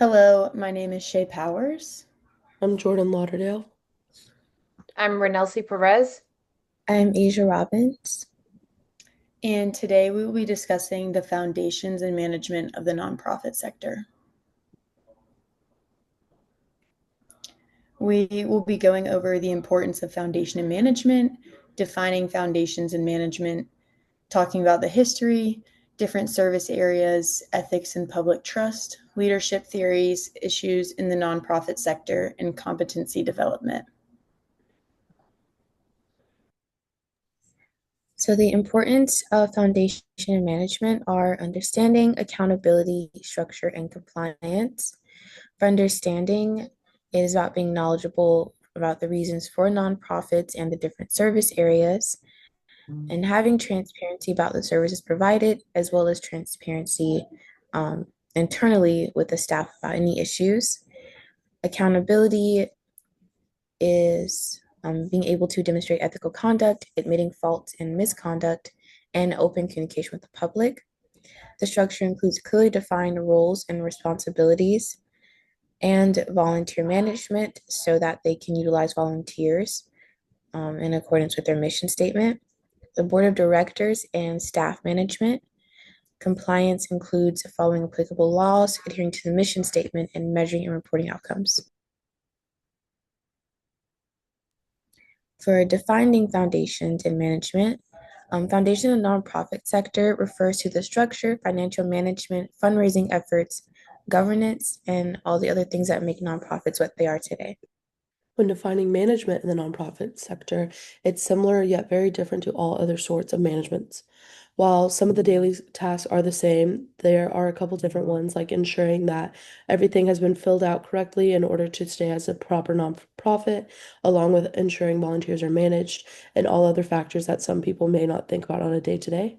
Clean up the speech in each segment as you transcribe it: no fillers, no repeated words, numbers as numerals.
Hello, my name is Shay Powers. I'm Jordan Lauderdale. I'm Renelsi Perez. I'm Asia Robbins. And today we will be discussing the foundations and management of the nonprofit sector. We will be going over the importance of foundation and management, defining foundations and management, talking about the history, different service areas, ethics and public trust, leadership theories, issues in the nonprofit sector, and competency development. So, the importance of foundation and management are understanding, accountability, structure, and compliance. For understanding, it is about being knowledgeable about the reasons for nonprofits and the different service areas, and having transparency about the services provided, as well as transparency internally with the staff about any issues. Accountability is being able to demonstrate ethical conduct, admitting fault and misconduct, and open communication with the public. The structure includes clearly defined roles and responsibilities and volunteer management so that they can utilize volunteers in accordance with their mission statement. The board of directors and staff management. Compliance includes following applicable laws, adhering to the mission statement, and measuring and reporting outcomes. For defining foundations and management, foundation in the nonprofit sector refers to the structure, financial management, fundraising efforts, governance, and all the other things that make nonprofits what they are today. When defining management in the nonprofit sector, it's similar yet very different to all other sorts of managements. While some of the daily tasks are the same, there are a couple different ones, like ensuring that everything has been filled out correctly in order to stay as a proper nonprofit, along with ensuring volunteers are managed and all other factors that some people may not think about on a day-to-day.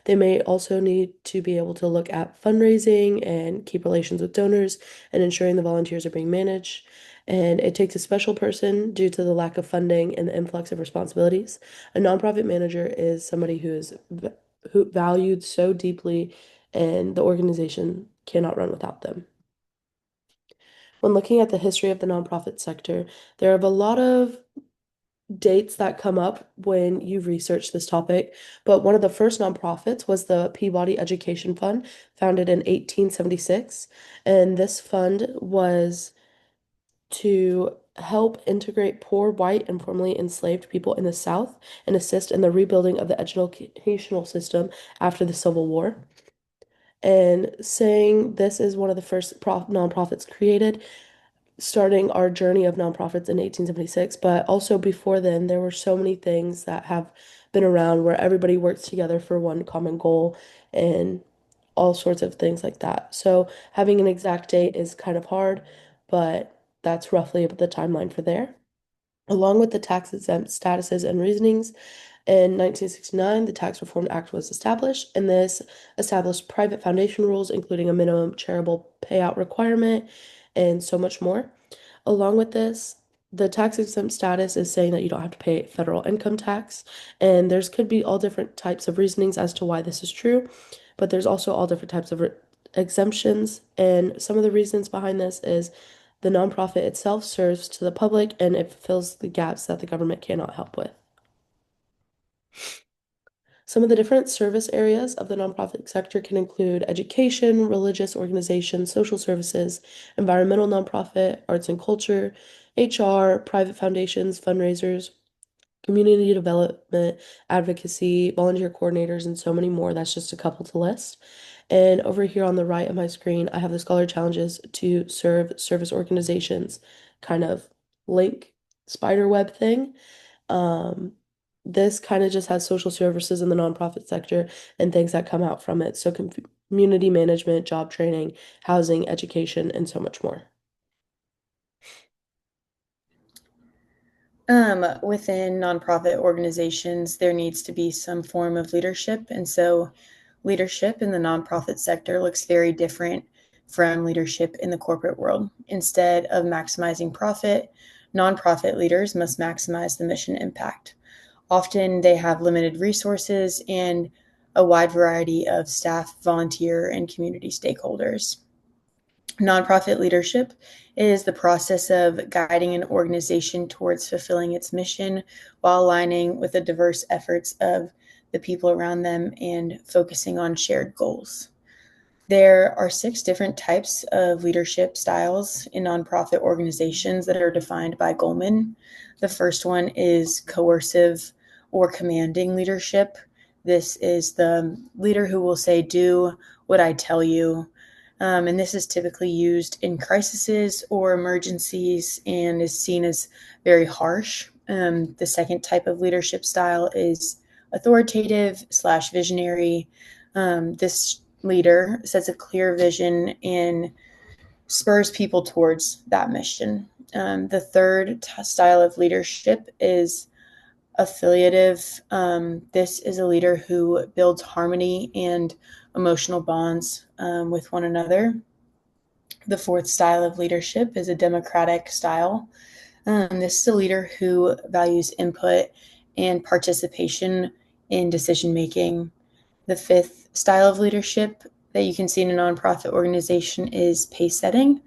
They may also need to be able to look at fundraising and keep relations with donors and ensuring the volunteers are being managed. And it takes a special person due to the lack of funding and the influx of responsibilities. A nonprofit manager is somebody who valued so deeply, and the organization cannot run without them. When looking at the history of the nonprofit sector, there are a lot of dates that come up when you research this topic, but one of the first nonprofits was the Peabody Education Fund, founded in 1876. And this fund was to help integrate poor white and formerly enslaved people in the South and assist in the rebuilding of the educational system after the Civil War. And saying this is one of the first nonprofits created, starting our journey of nonprofits in 1876, but also before then, there were so many things that have been around where everybody works together for one common goal and all sorts of things like that. So having an exact date is kind of hard, but that's roughly the timeline for there. Along with the tax exempt statuses and reasonings, in 1969, the Tax Reform Act was established, and this established private foundation rules, including a minimum charitable payout requirement and so much more. Along with this, the tax exempt status is saying that you don't have to pay federal income tax, and there's could be all different types of reasonings as to why this is true, but there's also all different types of exemptions, and some of the reasons behind this is the nonprofit itself serves to the public and it fills the gaps that the government cannot help with. Some of the different service areas of the nonprofit sector can include education, religious organizations, social services, environmental nonprofit, arts and culture, HR, private foundations, fundraisers, community development, advocacy, volunteer coordinators, and so many more. That's just a couple to list. And over here on the right of my screen, I have the Scholar Challenges to Serve Service Organizations kind of link spider web thing. Um, this kind of just has social services in the nonprofit sector and things that come out from it. So community management, job training, housing, education, and so much more. Within nonprofit organizations, there needs to be some form of leadership. And so, leadership in the nonprofit sector looks very different from leadership in the corporate world. Instead of maximizing profit, nonprofit leaders must maximize the mission impact. Often, they have limited resources and a wide variety of staff, volunteer, and community stakeholders. Nonprofit leadership is the process of guiding an organization towards fulfilling its mission while aligning with the diverse efforts of the people around them and focusing on shared goals. There are 6 different types of leadership styles in nonprofit organizations that are defined by Goldman. The first one is coercive or commanding leadership. This is the leader who will say, "Do what I tell you." And this is typically used in crises or emergencies and is seen as very harsh. The second type of leadership style is authoritative slash visionary. This leader sets a clear vision and spurs people towards that mission. The third style of leadership is affiliative. This is a leader who builds harmony and emotional bonds with one another. The fourth style of leadership is a democratic style. This is a leader who values input and participation in decision making. The fifth style of leadership that you can see in a nonprofit organization is pace setting.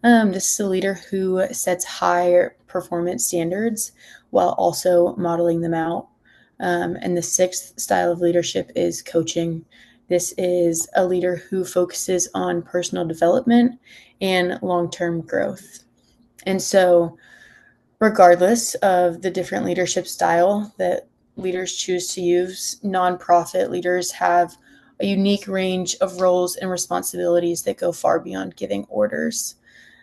This is a leader who sets higher performance standards while also modeling them out. And the sixth style of leadership is coaching. This is a leader who focuses on personal development and long term growth. And so, regardless of the different leadership style that leaders choose to use, nonprofit leaders have a unique range of roles and responsibilities that go far beyond giving orders.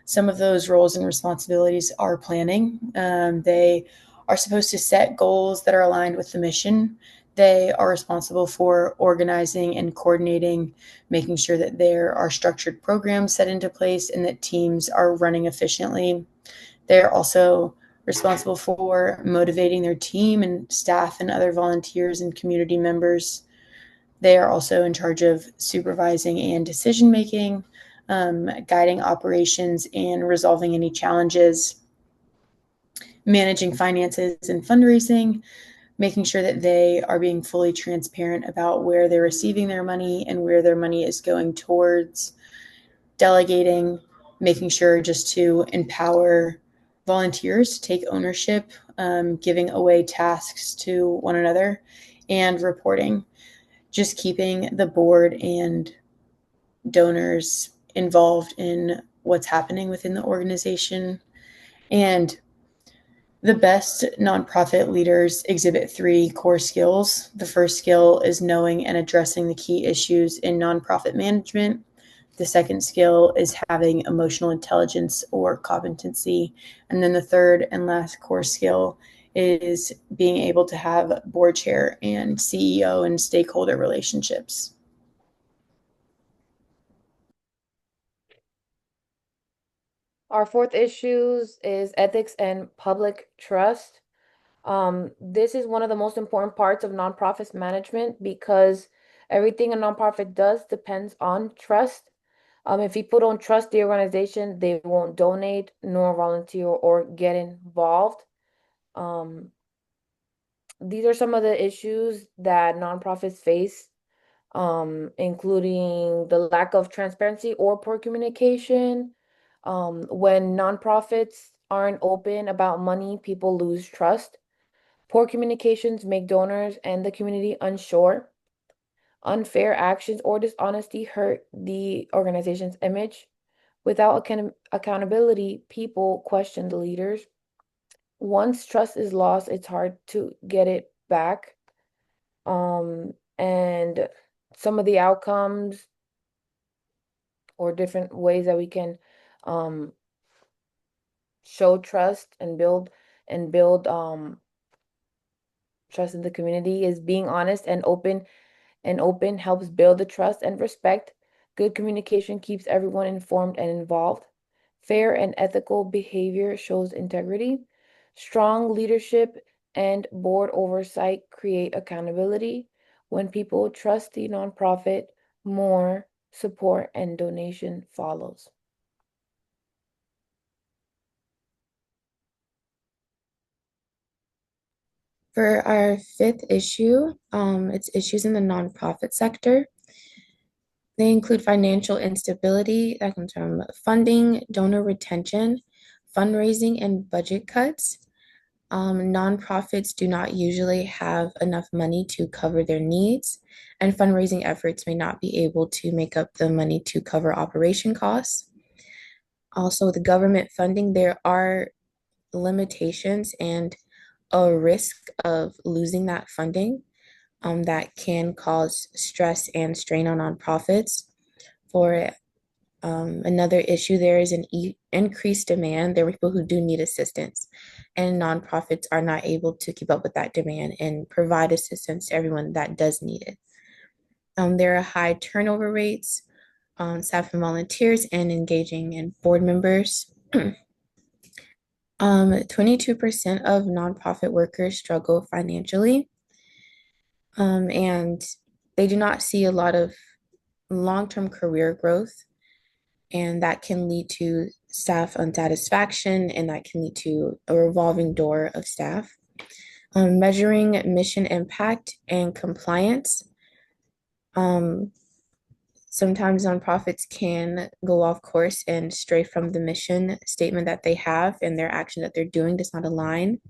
Some of those roles and responsibilities are planning. They are supposed to set goals that are aligned with the mission. They are responsible for organizing and coordinating, making sure that there are structured programs set into place and that teams are running efficiently. They're also responsible for motivating their team and staff and other volunteers and community members. They are also in charge of supervising and decision making, guiding operations and resolving any challenges, managing finances and fundraising, making sure that they are being fully transparent about where they're receiving their money and where their money is going towards, delegating, making sure just to empower volunteers to take ownership, giving away tasks to one another, and reporting. Just keeping the board and donors involved in what's happening within the organization. And the best nonprofit leaders exhibit 3 core skills. The first skill is knowing and addressing the key issues in nonprofit management. The second skill is having emotional intelligence or competency. And then the third and last core skill is being able to have board chair and CEO and stakeholder relationships. Our fourth issues is ethics and public trust. This is one of the most important parts of nonprofits management because everything a nonprofit does depends on trust. If people don't trust the organization, they won't donate nor volunteer or get involved. Um, these are some of the issues that nonprofits face, including the lack of transparency or poor communication. When nonprofits aren't open about money, people lose trust. Poor communications make donors and the community unsure. Unfair actions or dishonesty hurt the organization's image. Without accountability, people question the leaders. Once trust is lost, it's hard to get it back. And some of the outcomes or different ways that we can show trust and build trust in the community is being honest and open helps build the trust and respect. Good communication keeps everyone informed and involved. Fair and ethical behavior shows integrity. Strong leadership and board oversight create accountability. When people trust the nonprofit, more support and donation follows. For our fifth issue, it's issues in the nonprofit sector. They include financial instability that comes from funding, donor retention, fundraising, and budget cuts. Nonprofits do not usually have enough money to cover their needs, and fundraising efforts may not be able to make up the money to cover operation costs. Also, with the government funding, there are limitations and a risk of losing that funding that can cause stress and strain on nonprofits. For another issue, there is an increased demand. There are people who do need assistance, and nonprofits are not able to keep up with that demand and provide assistance to everyone that does need it. There are high turnover rates on staff and volunteers and engaging in board members. 22% of nonprofit workers struggle financially, and they do not see a lot of long-term career growth, and that can lead to staff unsatisfaction, and that can lead to a revolving door of staff. Measuring mission impact and compliance. Sometimes nonprofits can go off course and stray from the mission statement that they have, and their action that they're doing does not align.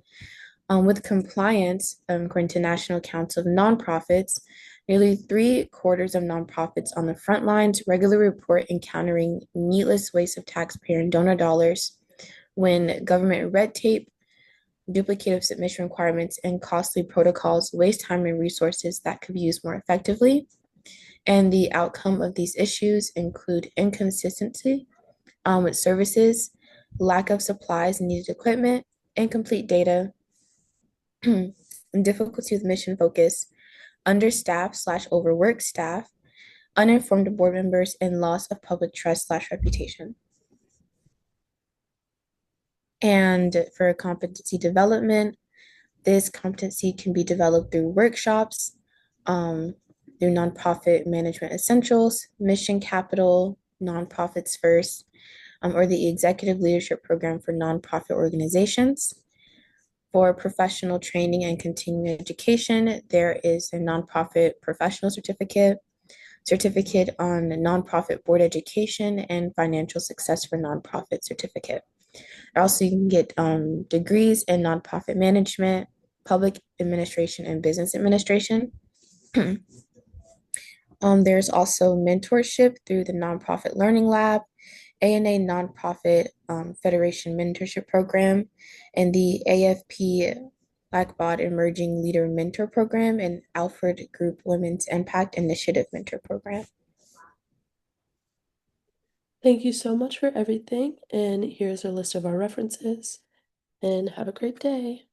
With compliance, according to National Council of Nonprofits, nearly 3/4 of nonprofits on the front lines regularly report encountering needless waste of taxpayer and donor dollars when government red tape, duplicative submission requirements, and costly protocols waste time and resources that could be used more effectively. And the outcome of these issues include inconsistency with services, lack of supplies and needed equipment, incomplete data, difficulty with mission focus, understaffed/overworked staff, uninformed board members, and loss of public trust/reputation. And for competency development, this competency can be developed through workshops, through nonprofit management essentials, mission capital, nonprofits first, or the executive leadership program for nonprofit organizations. For professional training and continuing education, there is a nonprofit professional certificate, certificate on nonprofit board education, and financial success for nonprofit certificate. Also, you can get degrees in nonprofit management, public administration, and business administration. There's also mentorship through the Nonprofit Learning Lab, ANA Nonprofit Federation Mentorship Program, and the AFP Blackbaud Emerging Leader Mentor Program, and Alfred Group Women's Impact Initiative Mentor Program. Thank you so much for everything. And here's a list of our references. And have a great day.